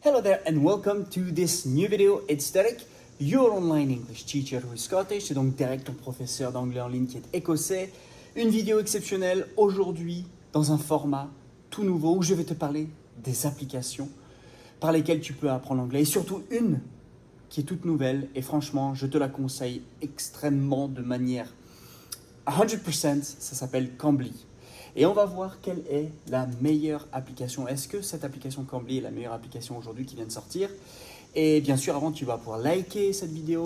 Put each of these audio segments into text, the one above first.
Hello there and welcome to this new video. It's Derek, your online English teacher who is Scottish. C'est donc Derek, ton professeur d'anglais en ligne qui est écossais. Une vidéo exceptionnelle aujourd'hui dans un format tout nouveau où je vais te parler des applications par lesquelles tu peux apprendre l'anglais et surtout une qui est toute nouvelle et franchement je te la conseille extrêmement de manière 100%, ça s'appelle Cambly. Et on va voir quelle est la meilleure application. Est-ce que cette application Cambly est la meilleure application aujourd'hui qui vient de sortir? Et bien sûr, avant, tu vas pouvoir liker cette vidéo,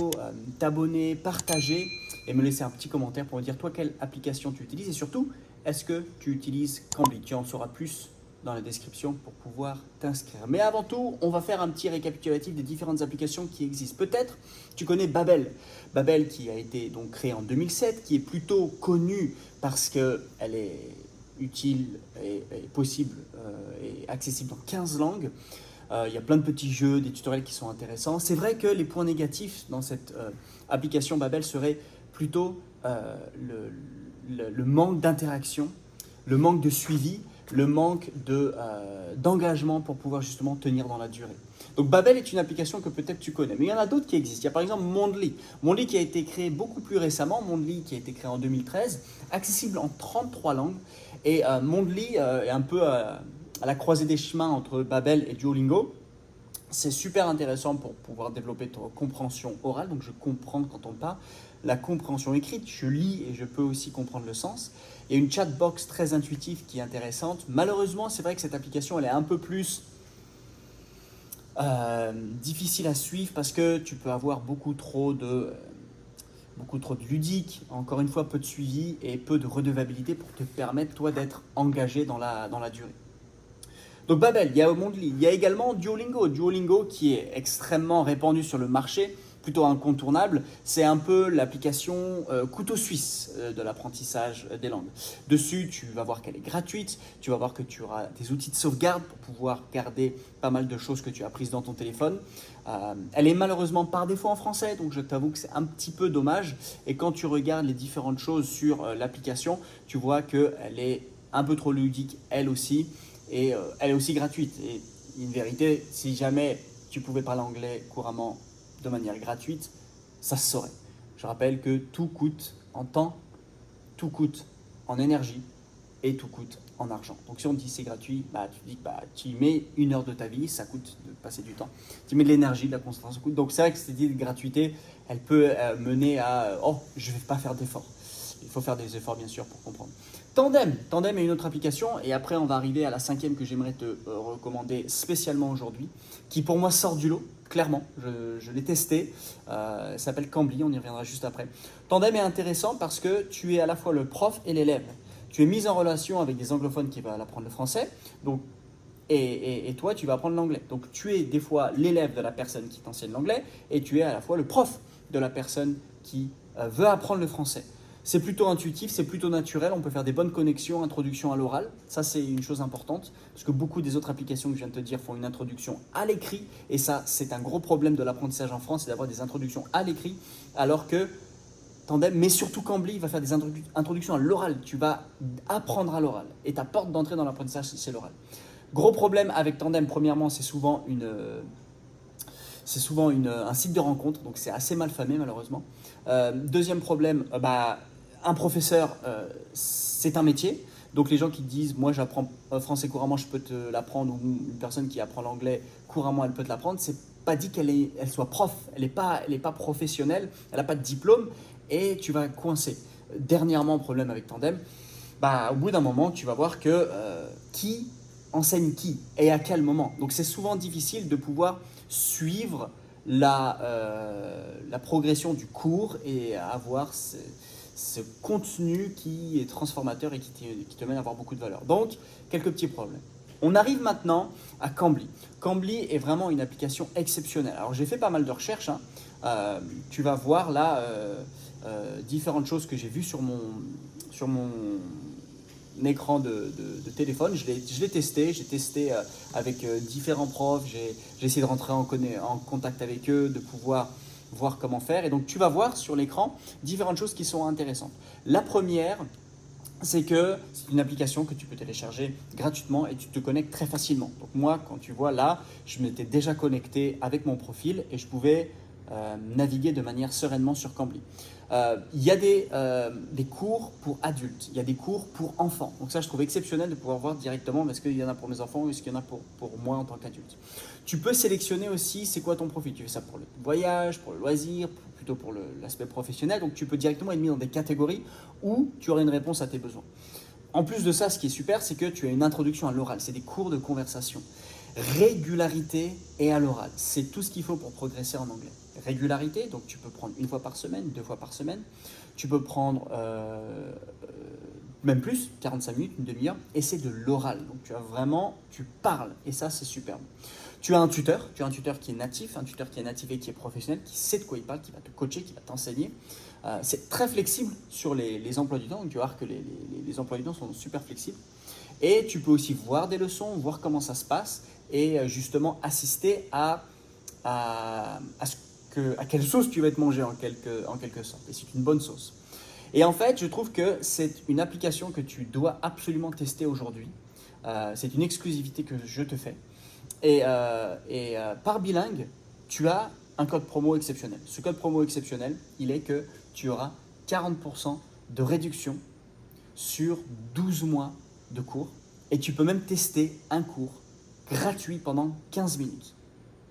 t'abonner, partager et me laisser un petit commentaire pour me dire toi quelle application tu utilises et surtout, est-ce que tu utilises Cambly? Tu en sauras plus dans la description pour pouvoir t'inscrire. Mais avant tout, on va faire un petit récapitulatif des différentes applications qui existent. Peut-être tu connais Babbel. Babbel qui a été donc créé en 2007, qui est plutôt connue parce qu'elle est utile et possible et accessible dans 15 langues. Il y a plein de petits jeux, des tutoriels qui sont intéressants. C'est vrai que les points négatifs dans cette application Babbel seraient plutôt le manque d'interaction, le manque de suivi, le manque d'engagement pour pouvoir justement tenir dans la durée. Donc Babbel est une application que peut-être tu connais, mais il y en a d'autres qui existent. Il y a par exemple Mondly. Mondly qui a été créé beaucoup plus récemment, Mondly qui a été créé en 2013, accessible en 33 langues. Et Mondly est un peu à la croisée des chemins entre Babbel et Duolingo. C'est super intéressant pour pouvoir développer ta compréhension orale, donc je comprends quand on parle. La compréhension écrite, je lis et je peux aussi comprendre le sens. Il y a une chatbox très intuitive qui est intéressante. Malheureusement, c'est vrai que cette application, elle est un peu plus difficile à suivre parce que tu peux avoir beaucoup trop de ludique, encore une fois peu de suivi et peu de redevabilité pour te permettre toi d'être engagé dans la durée. Donc Babbel, il y a Mondly, il y a également Duolingo. Duolingo qui est extrêmement répandu sur le marché, plutôt incontournable. C'est un peu l'application couteau suisse de l'apprentissage des langues. Dessus, tu vas voir qu'elle est gratuite, tu vas voir que tu auras des outils de sauvegarde pour pouvoir garder pas mal de choses que tu as apprises dans ton téléphone. Elle est malheureusement par défaut en français, donc je t'avoue que c'est un petit peu dommage. Et quand tu regardes les différentes choses sur l'application, tu vois qu'elle est un peu trop ludique, elle aussi. Et elle est aussi gratuite. Et une vérité, si jamais tu pouvais parler anglais couramment de manière gratuite, ça se saurait. Je rappelle que tout coûte en temps, tout coûte en énergie et tout coûte en argent. Donc si on dit c'est gratuit, tu dis que tu y mets 1 heure de ta vie, ça coûte de passer du temps. Tu mets de l'énergie, de la concentration, ça coûte. Donc c'est vrai que cette idée de gratuité, elle peut mener à « oh, je ne vais pas faire d'efforts ». Il faut faire des efforts bien sûr pour comprendre. Tandem est une autre application et après on va arriver à la 5e que j'aimerais te recommander spécialement aujourd'hui, qui pour moi sort du lot, clairement, je l'ai testé, elle s'appelle Cambly, on y reviendra juste après. Tandem est intéressant parce que tu es à la fois le prof et l'élève. Tu es mis en relation avec des anglophones qui vont apprendre le français, donc, et toi tu vas apprendre l'anglais. Donc tu es des fois l'élève de la personne qui t'enseigne l'anglais et tu es à la fois le prof de la personne qui veut apprendre le français. C'est plutôt intuitif, c'est plutôt naturel, on peut faire des bonnes connexions, introduction à l'oral, ça c'est une chose importante, parce que beaucoup des autres applications que je viens de te dire font une introduction à l'écrit, et ça c'est un gros problème de l'apprentissage en France, c'est d'avoir des introductions à l'écrit, alors que Tandem, mais surtout Cambly, va faire des introductions à l'oral, tu vas apprendre à l'oral, et ta porte d'entrée dans l'apprentissage c'est l'oral. Gros problème avec Tandem, premièrement c'est souvent un site de rencontre, donc c'est assez mal famé malheureusement. Deuxième problème, un professeur, c'est un métier. Donc les gens qui disent, moi j'apprends français couramment, je peux te l'apprendre, ou une personne qui apprend l'anglais couramment, elle peut te l'apprendre, c'est pas dit qu'elle soit prof, elle n'est pas professionnelle, elle n'a pas de diplôme et tu vas coincer. Dernièrement, problème avec Tandem, au bout d'un moment, tu vas voir que qui enseigne qui et à quel moment. Donc c'est souvent difficile de pouvoir suivre la progression du cours et avoir ce contenu qui est transformateur et qui te mène à avoir beaucoup de valeur. Donc, quelques petits problèmes. On arrive maintenant à Cambly. Cambly est vraiment une application exceptionnelle. Alors, j'ai fait pas mal de recherches. Tu vas voir là différentes choses que j'ai vues sur mon écran de téléphone. Je l'ai testé. J'ai testé avec différents profs. J'ai essayé de rentrer en contact avec eux, de pouvoir voir comment faire. Et donc, tu vas voir sur l'écran différentes choses qui sont intéressantes. La première, c'est que c'est une application que tu peux télécharger gratuitement et tu te connectes très facilement. Donc moi, quand tu vois là, je m'étais déjà connecté avec mon profil et je pouvais naviguer de manière sereinement sur Cambly. Il y a des cours pour adultes, il y a des cours pour enfants. Donc ça, je trouve exceptionnel de pouvoir voir directement est-ce qu'il y en a pour mes enfants ou est-ce qu'il y en a pour moi en tant qu'adulte. Tu peux sélectionner aussi c'est quoi ton profil. Tu fais ça pour le voyage, pour le loisir, plutôt pour l'aspect professionnel. Donc tu peux directement être mis dans des catégories où tu auras une réponse à tes besoins. En plus de ça, ce qui est super, c'est que tu as une introduction à l'oral. C'est des cours de conversation. Régularité et à l'oral. C'est tout ce qu'il faut pour progresser en anglais. Régularité, donc tu peux prendre 1 fois par semaine, 2 fois par semaine. Tu peux prendre même plus, 45 minutes, une demi-heure. Et c'est de l'oral. Donc tu parles. Et ça, c'est superbe. Tu as un tuteur qui est natif, et qui est professionnel, qui sait de quoi il parle, qui va te coacher, qui va t'enseigner. C'est très flexible sur les emplois du temps. Donc tu vas voir que les emplois du temps sont super flexibles. Et tu peux aussi voir des leçons, voir comment ça se passe et justement assister à quelle sauce tu vas te manger en quelque sorte. Et c'est une bonne sauce. Et en fait, je trouve que c'est une application que tu dois absolument tester aujourd'hui. C'est une exclusivité que je te fais. Et par bilingue, tu as un code promo exceptionnel. Ce code promo exceptionnel, il est que tu auras 40% de réduction sur 12 mois de cours. Et tu peux même tester un cours gratuit pendant 15 minutes.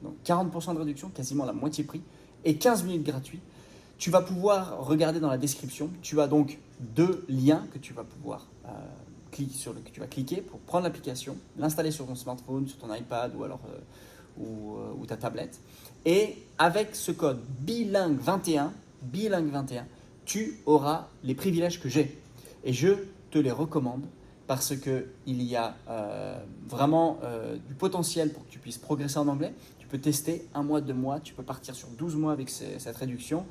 Donc 40% de réduction, quasiment la moitié prix, et 15 minutes gratuits. Tu vas pouvoir regarder dans la description. Tu as donc 2 liens que tu vas pouvoir sur lequel tu vas cliquer pour prendre l'application, l'installer sur ton smartphone, sur ton iPad ou alors ou ta tablette. Et avec ce code bilingue21, tu auras les privilèges que j'ai. Et je te les recommande parce qu'il y a vraiment du potentiel pour que tu puisses progresser en anglais. Tu peux tester 1 mois, 2 mois, tu peux partir sur 12 mois avec cette réduction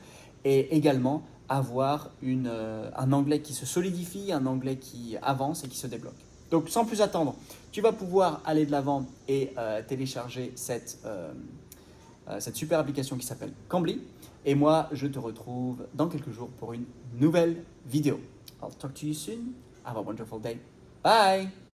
et également avoir un anglais qui se solidifie, un anglais qui avance et qui se débloque. Donc sans plus attendre, tu vas pouvoir aller de l'avant et télécharger cette super application qui s'appelle Cambly. Et moi, je te retrouve dans quelques jours pour une nouvelle vidéo. I'll talk to you soon. Have a wonderful day. Bye!